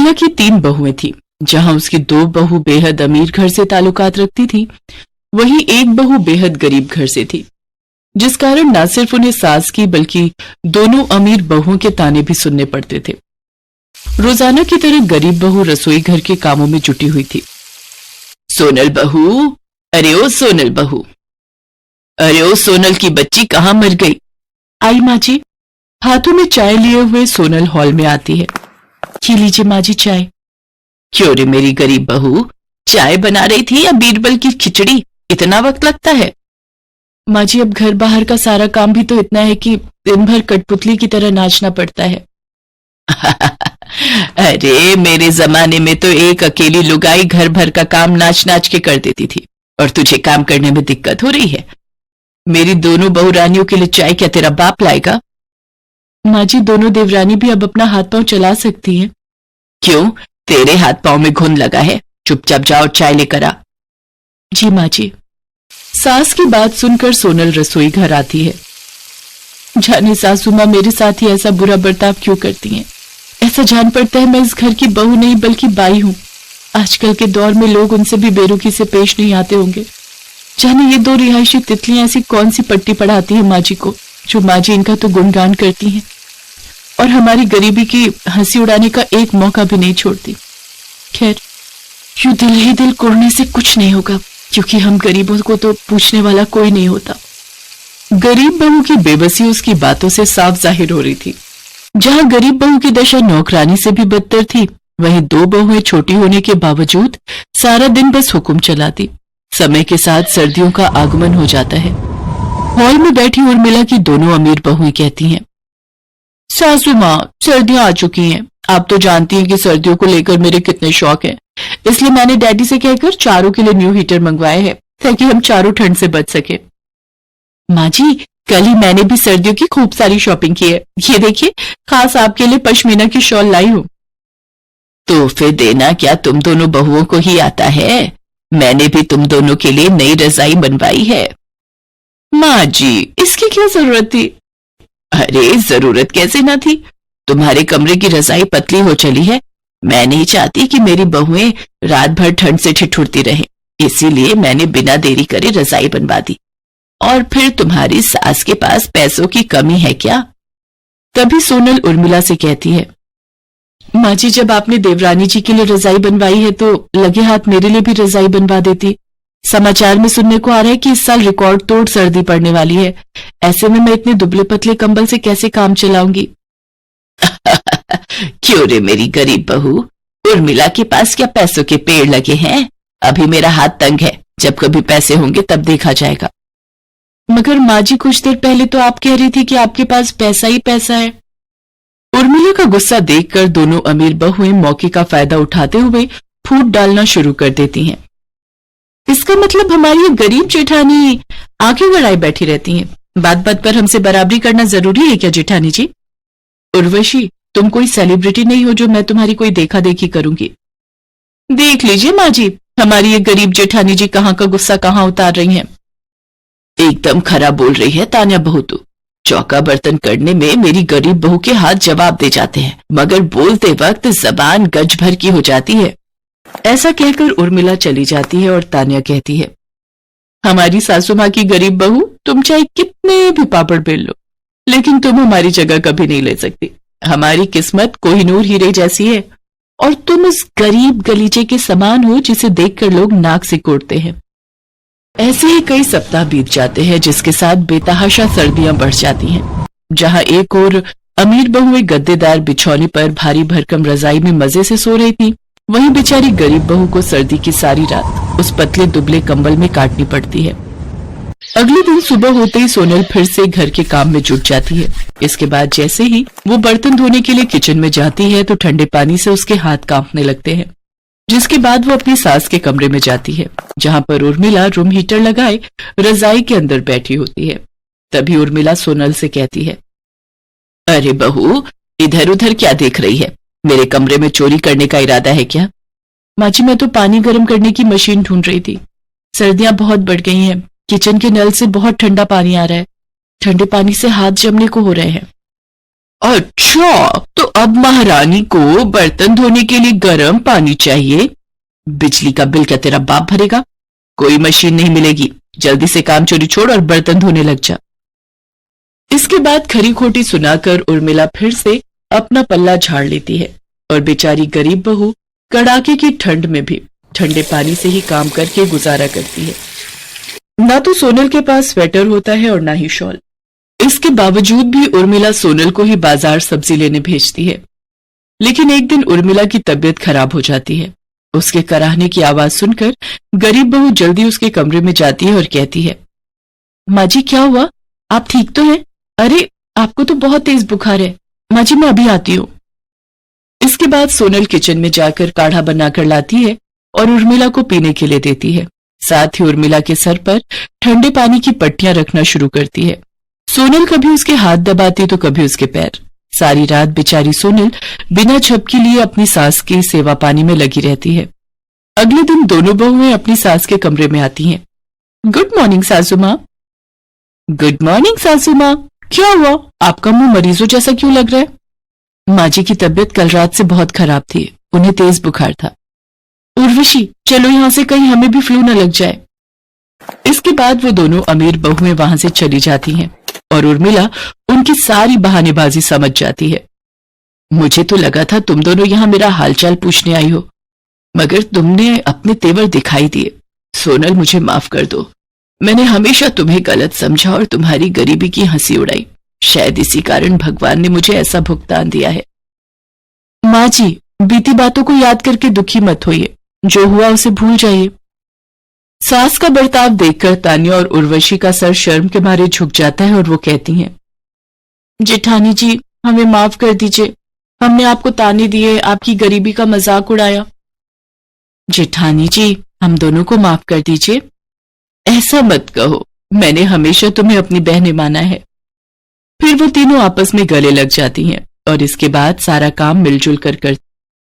उर्मिला की 3 बहुएं थी। जहां उसकी 2 बहू बेहद अमीर घर से ताल्लुकात रखती थी, वहीं एक बहू बेहद गरीब घर से थी, जिस कारण न सिर्फ उन्हें सास की बल्कि दोनों अमीर बहुओं के ताने भी सुनने पड़ते थे। रोजाना की तरह गरीब बहू रसोई घर के कामों में जुटी हुई थी। सोनल बहू, अरे ओ सोनल बहू, अरे ओ सोनल की बच्ची कहाँ मर गई? आई माँ जी। हाथों में चाय लिए हुए सोनल हॉल में आती है। ये लीजिए माँ जी चाय। क्यों रे मेरी गरीब बहू, चाय बना रही थी या बीरबल की खिचड़ी? इतना वक्त लगता है? माँ जी, अब घर बाहर का सारा काम भी तो इतना है कि दिन भर कठपुतली की तरह नाचना पड़ता है। अरे मेरे जमाने में तो एक अकेली लुगाई घर भर का काम नाच नाच के कर देती थी, और तुझे काम करने में दिक्कत हो रही है। मेरी दोनों बहू रानियों के लिए चाय क्या तेरा बाप लाएगा? माँ जी, दोनों देवरानी भी अब अपना हाथ पांव चला सकती हैं। क्यों, तेरे हाथ पांव में घुन लगा है? चुपचाप जाओ चाय लेकर आ। जी माँ जी। सास की बात सुनकर सोनल रसोई घर आती है। जाने सासू माँ मेरे साथ ही ऐसा बुरा बर्ताव क्यों करती हैं? ऐसा जान पड़ता है मैं इस घर की बहू नहीं बल्कि बाई हूं। आजकल के दौर में लोग उनसे भी बेरुखी से पेश नहीं आते होंगे। जाने ये 2 रिहायशी तितलियां ऐसी कौन सी पट्टी पढ़ाती है माँ जी को, जो माँ जी इनका तो गुणगान करती हैं और हमारी गरीबी की हंसी उड़ाने का एक मौका भी नहीं छोड़ती। खैर, यूं दिल ही दिल कोड़ने से कुछ नहीं होगा, क्योंकि हम गरीबों को तो पूछने वाला कोई नहीं होता। गरीब बहू की बेबसी उसकी बातों से साफ जाहिर हो रही थी। जहां गरीब बहू की दशा नौकरानी से भी बदतर थी, वहीं 2 बहुएं छोटी होने के बावजूद सारा दिन बस हुक्म चलाती। समय के साथ सर्दियों का आगमन हो जाता है। हॉल में बैठी उर्मिला की दोनों अमीर बहुएं कहती हैं, सासू माँ, सर्दियां आ चुकी हैं। आप तो जानती हैं कि सर्दियों को लेकर मेरे कितने शौक हैं, इसलिए मैंने डैडी से कहकर चारों के लिए न्यू हीटर मंगवाए हैं, ताकि हम चारों ठंड से बच सके। माँ जी, कल ही मैंने भी सर्दियों की खूब सारी शॉपिंग की है। ये देखिए, खास आपके लिए पश्मीना की शॉल लाई हूँ। तो फिर देना क्या तुम दोनों बहुओं को ही आता है? मैंने भी तुम दोनों के लिए नई रजाई बनवाई है। माँ जी, इसकी क्या जरूरत थी? अरे जरूरत कैसे ना थी, तुम्हारे कमरे की रजाई पतली हो चली है। मैं नहीं चाहती कि मेरी बहुएं रात भर ठंड से ठिठुरती रहें, इसीलिए मैंने बिना देरी करे रजाई बनवा दी। और फिर तुम्हारी सास के पास पैसों की कमी है क्या? तभी सोनल उर्मिला से कहती है, माँ जी, जब आपने देवरानी जी के लिए रजाई बनवाई है तो लगे हाथ मेरे लिए भी रजाई बनवा देती। समाचार में सुनने को आ रहा है कि इस साल रिकॉर्ड तोड़ सर्दी पड़ने वाली है। ऐसे में मैं इतने दुबले पतले कंबल से कैसे काम चलाऊंगी? क्यों रे मेरी गरीब बहू, उर्मिला के पास क्या पैसों के पेड़ लगे हैं? अभी मेरा हाथ तंग है, जब कभी पैसे होंगे तब देखा जाएगा। मगर माँ जी, कुछ देर पहले तो आप कह रही थी कि आपके पास पैसा ही पैसा है। उर्मिला का गुस्सा देखकर दोनों अमीर बहुएं मौके का फायदा उठाते हुए फूट डालना शुरू कर देती हैं। इसका मतलब हमारी ये गरीब जेठानी आंखें गड़ाए बैठी रहती हैं। बात बात पर हमसे बराबरी करना जरूरी है क्या जेठानी जी? उर्वशी, तुम कोई सेलिब्रिटी नहीं हो जो मैं तुम्हारी कोई देखा देखी करूंगी। देख लीजिए माँ जी, हमारी ये गरीब जेठानी जी कहाँ का गुस्सा कहाँ उतार रही हैं। एकदम खरा बोल रही है तान्या बहू तू। चौका बर्तन करने में मेरी गरीब बहू के हाथ जवाब दे जाते हैं, मगर बोलते वक्त जबान गज भर की हो जाती है। ऐसा कहकर उर्मिला चली जाती है और तान्या कहती है, हमारी सासू माँ की गरीब बहू, तुम चाहे कितने भी पापड़ बेल लो, लेकिन तुम हमारी जगह कभी नहीं ले सकती। हमारी किस्मत कोहिनूर हीरे जैसी है, और तुम इस गरीब गलीचे के समान हो जिसे देखकर लोग नाक सिकोड़ते हैं। ऐसे ही कई सप्ताह बीत जाते हैं, जिसके साथ बेतहाशा सर्दियां बढ़ जाती हैं। जहां एक और अमीर बहुएं गद्देदार बिछौने पर भारी भरकम रजाई में मजे से सो रही थी, वहीं बेचारी गरीब बहू को सर्दी की सारी रात उस पतले दुबले कंबल में काटनी पड़ती है। अगले दिन सुबह होते ही सोनल फिर से घर के काम में जुट जाती है। इसके बाद जैसे ही वो बर्तन धोने के लिए किचन में जाती है तो ठंडे पानी से उसके हाथ कांपने लगते हैं। जिसके बाद वो अपनी सास के कमरे में जाती है, जहां पर उर्मिला रूम हीटर लगाए रजाई के अंदर बैठी होती है। तभी उर्मिला सोनल से कहती है, अरे बहू, इधर उधर क्या देख रही है? मेरे कमरे में चोरी करने का इरादा है क्या? माँ जी, मैं तो पानी गर्म करने की मशीन ढूंढ रही थी। सर्दियां बहुत बढ़ गई हैं, किचन के नल से बहुत ठंडा पानी आ रहा है। ठंडे पानी से हाथ जमने को हो रहे हैं। अच्छा, तो अब महारानी को बर्तन धोने के लिए गर्म पानी चाहिए। बिजली का बिल क्या तेरा बाप भरेगा? कोई मशीन नहीं मिलेगी। जल्दी से काम चोरी छोड़ और बर्तन धोने लग जा। इसके बाद खरी खोटी सुनाकर उर्मिला फिर से अपना पल्ला झाड़ लेती है और बेचारी गरीब बहू कड़ाके की ठंड में भी ठंडे पानी से ही काम करके गुजारा करती है। ना तो सोनल के पास स्वेटर होता है और ना ही शॉल। इसके बावजूद भी उर्मिला सोनल को ही बाजार सब्जी लेने भेजती है। लेकिन एक दिन उर्मिला की तबीयत खराब हो जाती है। उसके कराहने की आवाज सुनकर गरीब बहू जल्दी उसके कमरे में जाती है और कहती है, माँ जी क्या हुआ? आप ठीक तो हैं? अरे आपको तो बहुत तेज बुखार है। माँ जी मैं अभी आती हूँ। इसके बाद सोनल किचन में जाकर काढ़ा बनाकर लाती है और उर्मिला को पीने के लिए देती है। साथ ही उर्मिला के सर पर ठंडे पानी की पट्टियां रखना शुरू करती है। सोनल कभी उसके हाथ दबाती तो कभी उसके पैर। सारी रात बेचारी सोनल बिना झपकी लिए अपनी सास की सेवा पानी में लगी रहती है। अगले दिन दोनों बहुएं अपनी सास के कमरे में आती हैं। गुड मॉर्निंग सासू माँ। गुड मॉर्निंग सासू माँ। क्या हुआ? आपका मुंह मरीजों जैसा क्यों लग रहा है? माँ जी की तबीयत कल रात से बहुत खराब थी। उन्हें तेज बुखार था। उर्वशी चलो यहाँ से, कहीं हमें भी फ्लू न लग जाए। इसके बाद वो दोनों अमीर बहुएं वहां से चली जाती हैं और उर्मिला उनकी सारी बहानेबाजी समझ जाती है। मुझे तो लगा था तुम दोनों यहाँ मेरा हालचाल पूछने आई हो, मगर तुमने अपने तेवर दिखाई दिए। सोनल मुझे माफ कर दो। मैंने हमेशा तुम्हें गलत समझा और तुम्हारी गरीबी की हंसी उड़ाई। शायद इसी कारण भगवान ने मुझे ऐसा भुगतान दिया है। माँ जी बीती बातों को याद करके दुखी मत होइए। जो हुआ उसे भूल जाइए। सास का बर्ताव देखकर तान्या और उर्वशी का सर शर्म के मारे झुक जाता है और वो कहती हैं, जेठानी जी हमें माफ कर दीजिए। हमने आपको ताने दिए, आपकी गरीबी का मजाक उड़ाया। जेठानी जी हम दोनों को माफ कर दीजिए। ऐसा मत कहो, मैंने हमेशा तुम्हें अपनी बहनें माना है। फिर वो तीनों आपस में गले लग जाती हैं और इसके बाद सारा काम मिलजुल कर करती